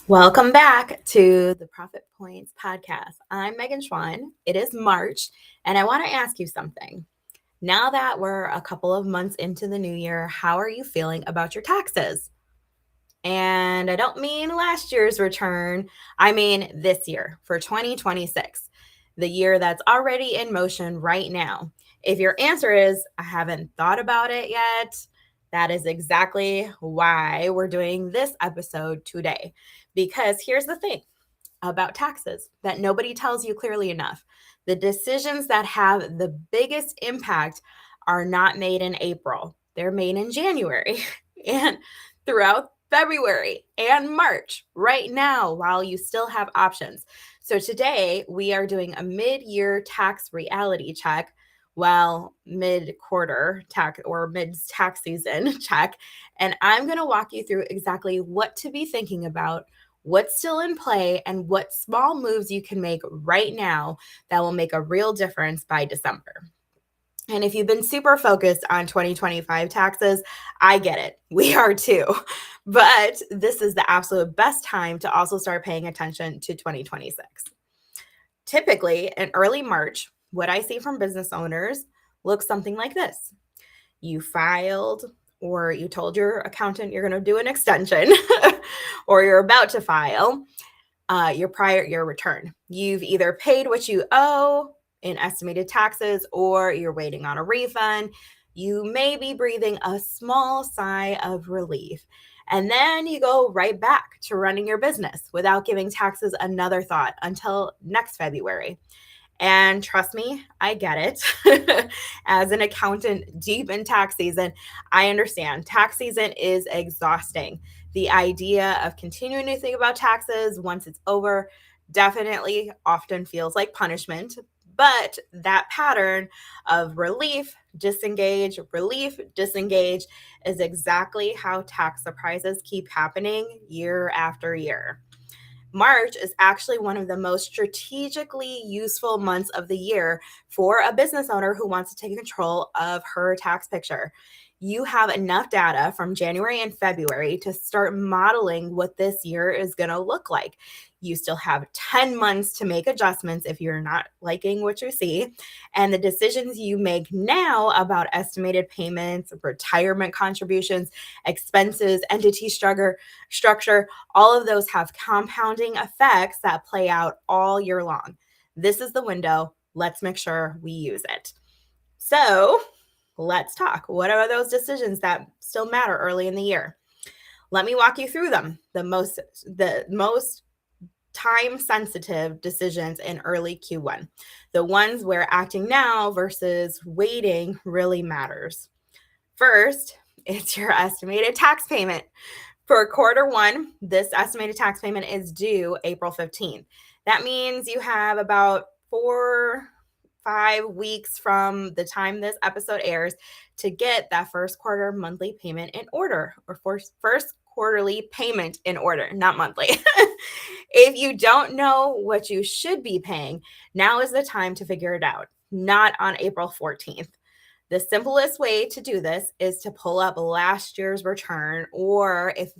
Welcome back to the Profit Points podcast. I'm Megan Schwan. It is March, and I want to ask you something. Now that we're a couple of months into the new year, how are you feeling about your taxes? And I don't mean last year's return, I mean this year for 2026, the year that's already in motion right now. If your answer is, I haven't thought about it yet, that is exactly why we're doing this episode today. Because here's the thing about taxes that nobody tells you clearly enough: the decisions that have the biggest impact are not made in April, they're made in January and throughout February and March, right now, while you still have options. So today we are doing a mid-year tax reality check. Well, mid-quarter tax or mid-tax season check. And I'm going to walk you through exactly what to be thinking about, what's still in play, and what small moves you can make right now that will make a real difference by December. And if you've been super focused on 2025 taxes, I get it. We are too. But this is the absolute best time to also start paying attention to 2026. Typically, in early March, what I see from business owners looks something like this. You filed, or you told your accountant you're going to do an extension, or you're about to file your prior year return. You've either paid what you owe in estimated taxes, or you're waiting on a refund. You may be breathing a small sigh of relief. And then you go right back to running your business without giving taxes another thought until next February. And trust me, I get it. As an accountant deep in tax season, I understand tax season is exhausting. The idea of continuing to think about taxes once it's over definitely often feels like punishment. But that pattern of relief, disengage, is exactly how tax surprises keep happening year after year. March is actually one of the most strategically useful months of the year for a business owner who wants to take control of her tax picture. You have enough data from January and February to start modeling what this year is going to look like. You still have 10 months to make adjustments if you're not liking what you see. And the decisions you make now about estimated payments, retirement contributions, expenses, entity structure, all of those have compounding effects that play out all year long. This is the window. Let's make sure we use it. So let's talk. What are those decisions that still matter early in the year? Let me walk you through them. The most time sensitive decisions in early Q1, the ones where acting now versus waiting really matters. First, it's your estimated tax payment. For quarter one, this estimated tax payment is due April 15th. That means you have about 4-5 weeks from the time this episode airs to get that first quarter monthly payment in order, or first quarterly payment in order, not monthly. If you don't know what you should be paying, now is the time to figure it out, not on April 14th. The simplest way to do this is to pull up last year's return, or if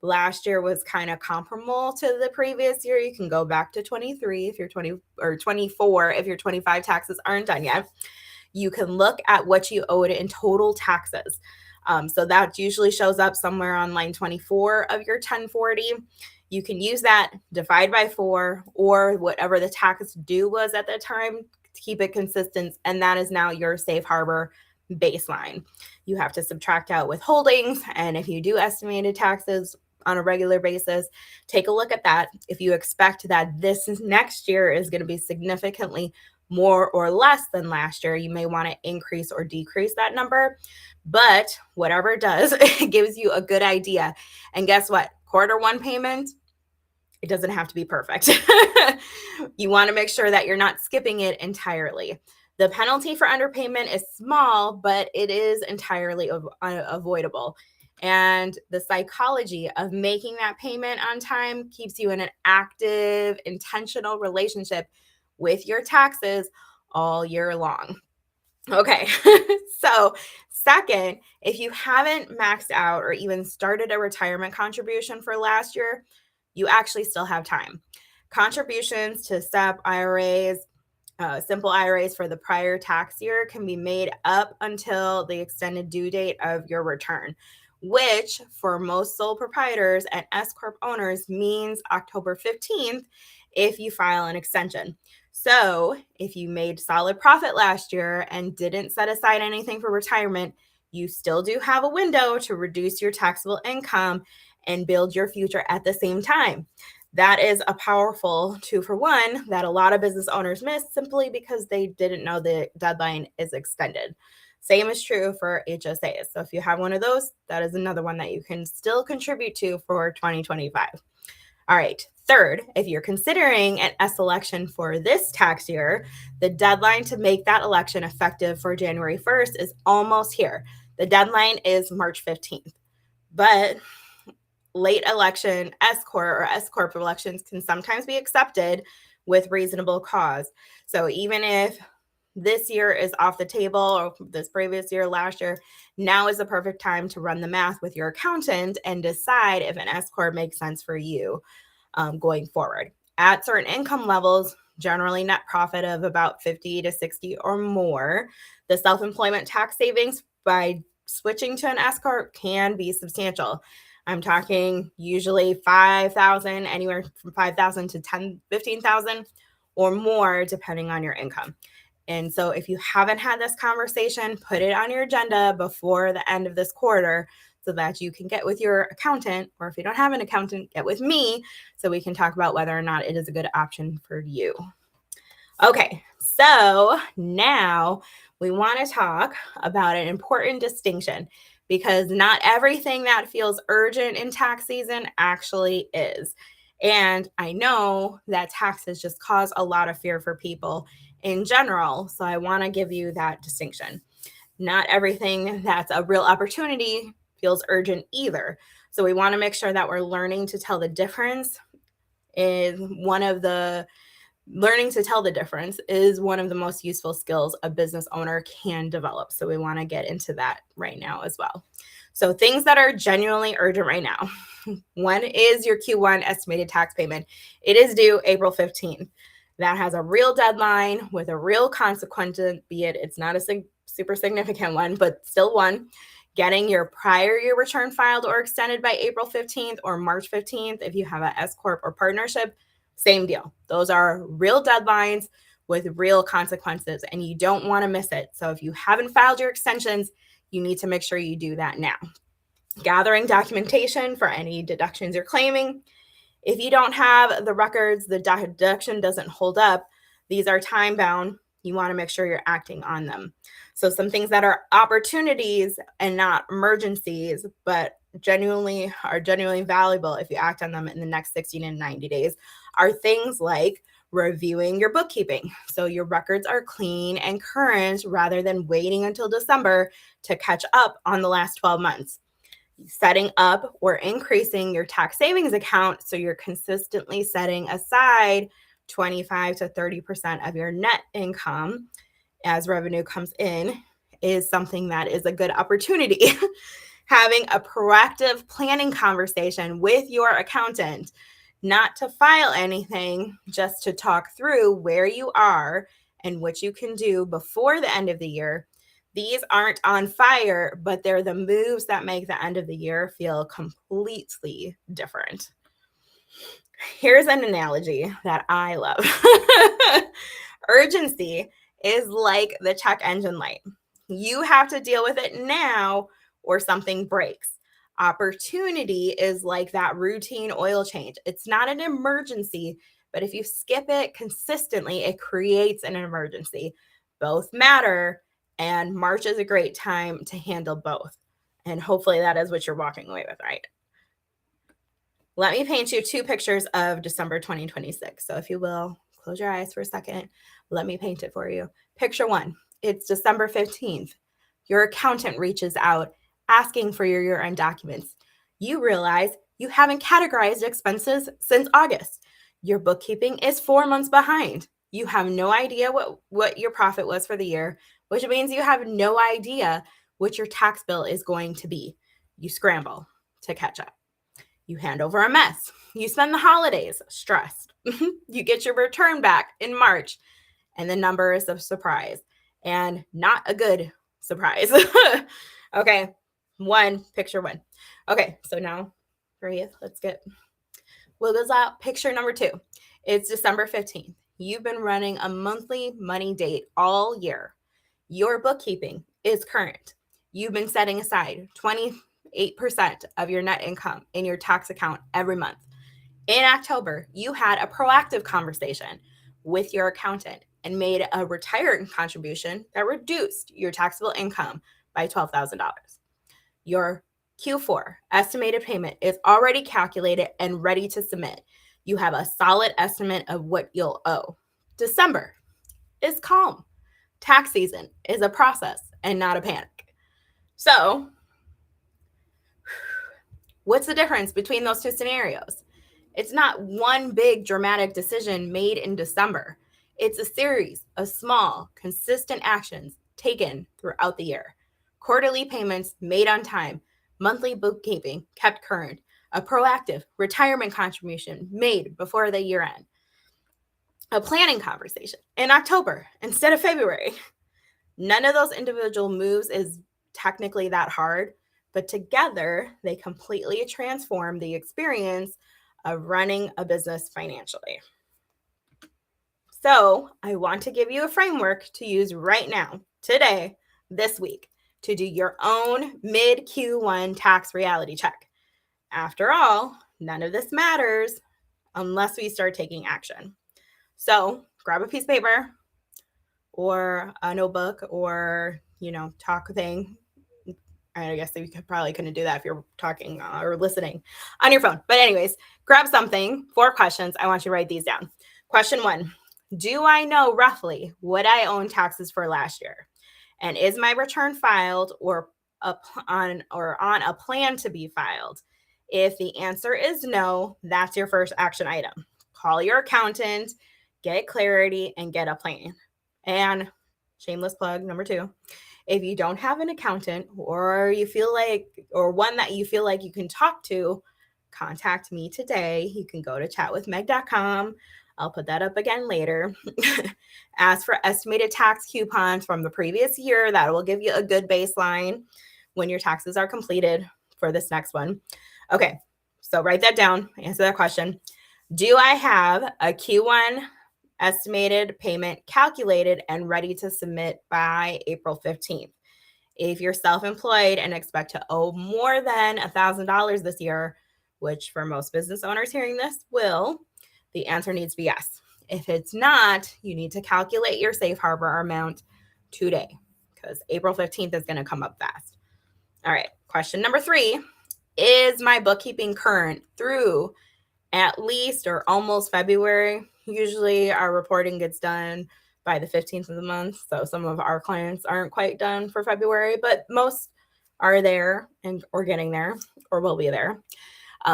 last year was kind of comparable to the previous year, you can go back to 23 if you're 20, or 24 if your 25 taxes aren't done yet. You can look at what you owed in total taxes. So that usually shows up somewhere on line 24 of your 1040. You can use that, divide by 4, or whatever the tax due was at the time to keep it consistent. And that is now your safe harbor baseline. You have to subtract out withholdings. And if you do estimated taxes on a regular basis, take a look at that. If you expect that this next year is going to be significantly more or less than last year, you may want to increase or decrease that number. But whatever it does, it gives you a good idea. And guess what? Quarter one payment, it doesn't have to be perfect. You want to make sure that you're not skipping it entirely. The penalty for underpayment is small, but it is entirely avoidable. And the psychology of making that payment on time keeps you in an active, intentional relationship with your taxes all year long. Okay, so second, if you haven't maxed out or even started a retirement contribution for last year, you actually still have time. Contributions to SEP IRAs, simple IRAs for the prior tax year can be made up until the extended due date of your return, which for most sole proprietors and S Corp owners means October 15th if you file an extension. So if you made solid profit last year and didn't set aside anything for retirement, you still do have a window to reduce your taxable income and build your future at the same time. That is a powerful 2-for-1 that a lot of business owners miss simply because they didn't know the deadline is extended. Same is true for HSAs. So if you have one of those, that is another one that you can still contribute to for 2025. All right. Third, if you're considering an S election for this tax year, the deadline to make that election effective for January 1st is almost here. The deadline is March 15th. But late election S Corp or S Corp elections can sometimes be accepted with reasonable cause. So even if this year is off the table or this previous year, last year, now is the perfect time to run the math with your accountant and decide if an S Corp makes sense for you going forward. At certain income levels, generally net profit of about 50 to 60 or more, the self-employment tax savings by switching to an S Corp can be substantial. I'm talking usually 5,000, anywhere from 5,000 to 10, 15,000 or more, depending on your income. And so if you haven't had this conversation, put it on your agenda before the end of this quarter so that you can get with your accountant, or if you don't have an accountant, get with me so we can talk about whether or not it is a good option for you. Okay, so now we want to talk about an important distinction, because not everything that feels urgent in tax season actually is. And I know that taxes just cause a lot of fear for people in general. So I want to give you that distinction. Not everything that's a real opportunity feels urgent either. So we want to make sure that we're learning to tell the difference. Learning to tell the difference is one of the most useful skills a business owner can develop. So we want to get into that right now as well. So things that are genuinely urgent right now. One is your Q1 estimated tax payment. It is due April 15th. That has a real deadline with a real consequence, be it it's not a super significant one, but still one. Getting your prior year return filed or extended by April 15th or March 15th if you have a S Corp or partnership. Same deal. Those are real deadlines with real consequences, and you don't want to miss it. So if you haven't filed your extensions, you need to make sure you do that now. Gathering documentation for any deductions you're claiming. If you don't have the records, the deduction doesn't hold up, these are time bound. You want to make sure you're acting on them. So some things that are opportunities and not emergencies, but genuinely valuable if you act on them in the next 60 to 90 days are things like reviewing your bookkeeping. So your records are clean and current rather than waiting until December to catch up on the last 12 months. Setting up or increasing your tax savings account so you're consistently setting aside 25 to 30% of your net income as revenue comes in is something that is a good opportunity. Having a proactive planning conversation with your accountant, not to file anything, just to talk through where you are and what you can do before the end of the year. These aren't on fire, but they're the moves that make the end of the year feel completely different. Here's an analogy that I love. Urgency is like the check engine light. You have to deal with it now or something breaks. Opportunity is like that routine oil change. It's not an emergency, but if you skip it consistently, it creates an emergency. Both matter, and March is a great time to handle both. And hopefully that is what you're walking away with, right? Let me paint you two pictures of December 2026. So if you will, close your eyes for a second. Let me paint it for you. Picture one, it's December 15th. Your accountant reaches out asking for your year-end documents. You realize you haven't categorized expenses since August. Your bookkeeping is 4 months behind. You have no idea what your profit was for the year, which means you have no idea what your tax bill is going to be. You scramble to catch up. You hand over a mess. You spend the holidays stressed. You get your return back in March, and the number is a surprise and not a good surprise. Okay, picture one. Okay, so now breathe. We'll go out. Picture number 2. It's December 15th. You've been running a monthly money date all year. Your bookkeeping is current. You've been setting aside 28% of your net income in your tax account every month. In October, you had a proactive conversation with your accountant and made a retirement contribution that reduced your taxable income by $12,000. Your Q4 estimated payment is already calculated and ready to submit. You have a solid estimate of what you'll owe. December is calm. Tax season is a process and not a panic. So, what's the difference between those two scenarios? It's not one big dramatic decision made in December. It's a series of small, consistent actions taken throughout the year. Quarterly payments made on time, monthly bookkeeping kept current, a proactive retirement contribution made before the year end, a planning conversation in October instead of February. None of those individual moves is technically that hard, but together they completely transform the experience of running a business financially. So I want to give you a framework to use right now, today, this week, to do your own mid Q1 tax reality check. After all, none of this matters unless we start taking action. So grab a piece of paper or a notebook or, talk thing. I guess you couldn't do that if you're talking or listening on your phone. But anyways, grab something. 4 questions. I want you to write these down. Question 1. Do I know roughly what I owe in taxes for last year? And is my return filed or on a plan to be filed? If the answer is no, that's your first action item. Call your accountant, get clarity, and get a plan. And shameless plug, number 2. If you don't have an accountant or one that you feel like you can talk to, contact me today. You can go to chatwithmeg.com. I'll put that up again later. Ask for estimated tax coupons from the previous year. That will give you a good baseline when your taxes are completed for this next one. Okay, so write that down. Answer that question. Do I have a Q1 estimated payment calculated and ready to submit by April 15th? If you're self-employed and expect to owe more than $1,000 this year, which for most business owners hearing this will, the answer needs to be yes. If it's not, you need to calculate your safe harbor amount today because April 15th is going to come up fast. All right, question number 3. Is my bookkeeping current through at least or almost February? Usually our reporting gets done by the 15th of the month. So some of our clients aren't quite done for February, but most are there or getting there or will be there.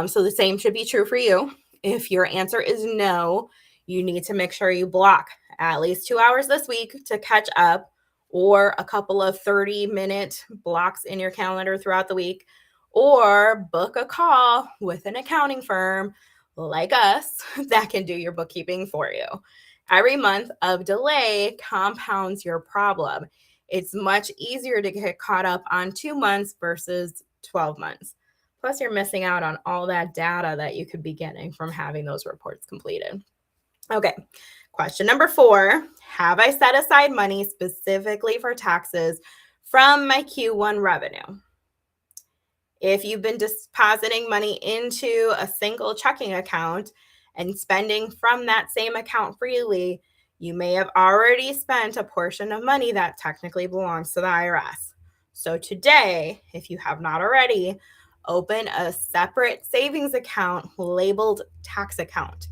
So the same should be true for you. If your answer is no, you need to make sure you block at least 2 hours this week to catch up or a couple of 30-minute blocks in your calendar throughout the week, or book a call with an accounting firm like us that can do your bookkeeping for you. Every month of delay compounds your problem. It's much easier to get caught up on 2 months versus 12 months. Plus, you're missing out on all that data that you could be getting from having those reports completed. Okay, question number 4. Have I set aside money specifically for taxes from my Q1 revenue? If you've been depositing money into a single checking account and spending from that same account freely, you may have already spent a portion of money that technically belongs to the IRS. So today, if you have not already, open a separate savings account labeled tax account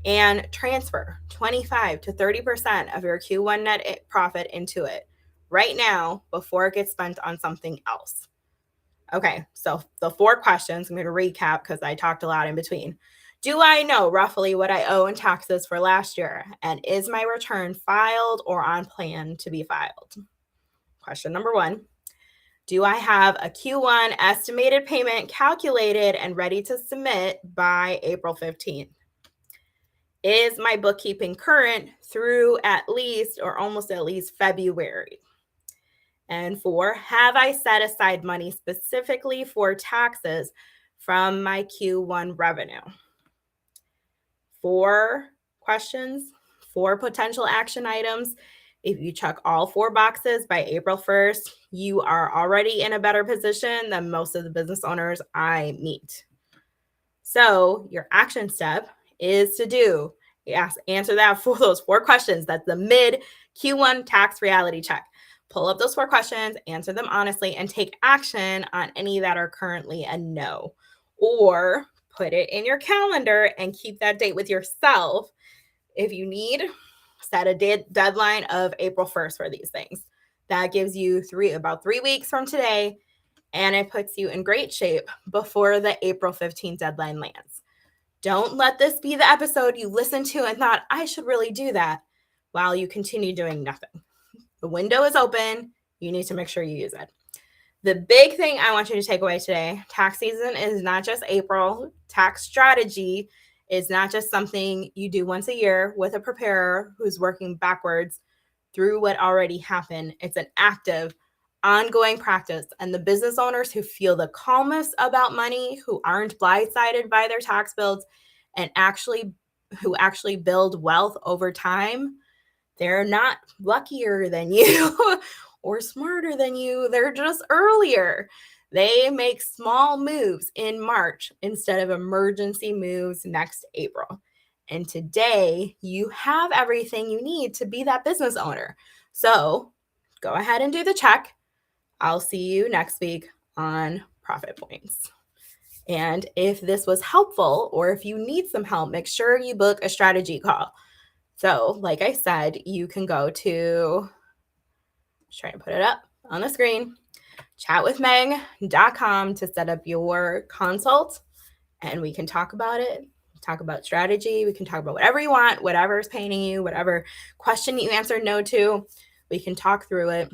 and transfer 25 to 30% of your Q1 net profit into it right now before it gets spent on something else. Okay, so the 4 questions, I'm going to recap because I talked a lot in between. Do I know roughly what I owe in taxes for last year? And is my return filed or on plan to be filed? Question number 1. Do I have a Q1 estimated payment calculated and ready to submit by April 15th? Is my bookkeeping current through at least or almost at least February? And 4, have I set aside money specifically for taxes from my Q1 revenue? 4 questions, 4 potential action items. If you check all 4 boxes by April 1st, you are already in a better position than most of the business owners I meet. So your action step is to answer those 4 questions. That's the mid Q1 tax reality check. Pull up those 4 questions, answer them honestly, and take action on any that are currently a no. Or put it in your calendar and keep that date with yourself. If you need, set a deadline of April 1st for these things. That gives you about 3 weeks from today, and it puts you in great shape before the April 15th deadline lands. Don't let this be the episode you listened to and thought, I should really do that, while you continue doing nothing. The window is open. You need to make sure you use it. The big thing I want you to take away today, tax season is not just April. Tax strategy is not just something you do once a year with a preparer who's working backwards through what already happened. It's an active, ongoing practice. And the business owners who feel the calmest about money, who aren't blindsided by their tax bills, and who actually build wealth over time, they're not luckier than you or smarter than you. They're just earlier. They make small moves in March instead of emergency moves next April. And today you have everything you need to be that business owner. So go ahead and do the check. I'll see you next week on Profit Points. And if this was helpful, or if you need some help, make sure you book a strategy call. So like I said, you can go to, trying to put it up on the screen, chatwithmeg.com to set up your consult, and we can talk about it, talk about strategy. We can talk about whatever you want, whatever's paining you, whatever question you answered no to, we can talk through it.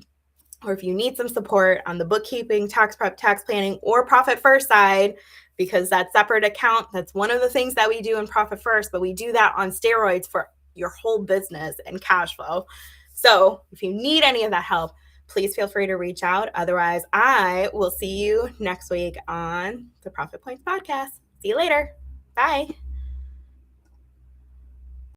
Or if you need some support on the bookkeeping, tax prep, tax planning, or Profit First side, because that separate account, that's one of the things that we do in Profit First, but we do that on steroids for your whole business and cash flow. So if you need any of that help, please feel free to reach out. Otherwise, I will see you next week on the Profit Points podcast. See you later. Bye.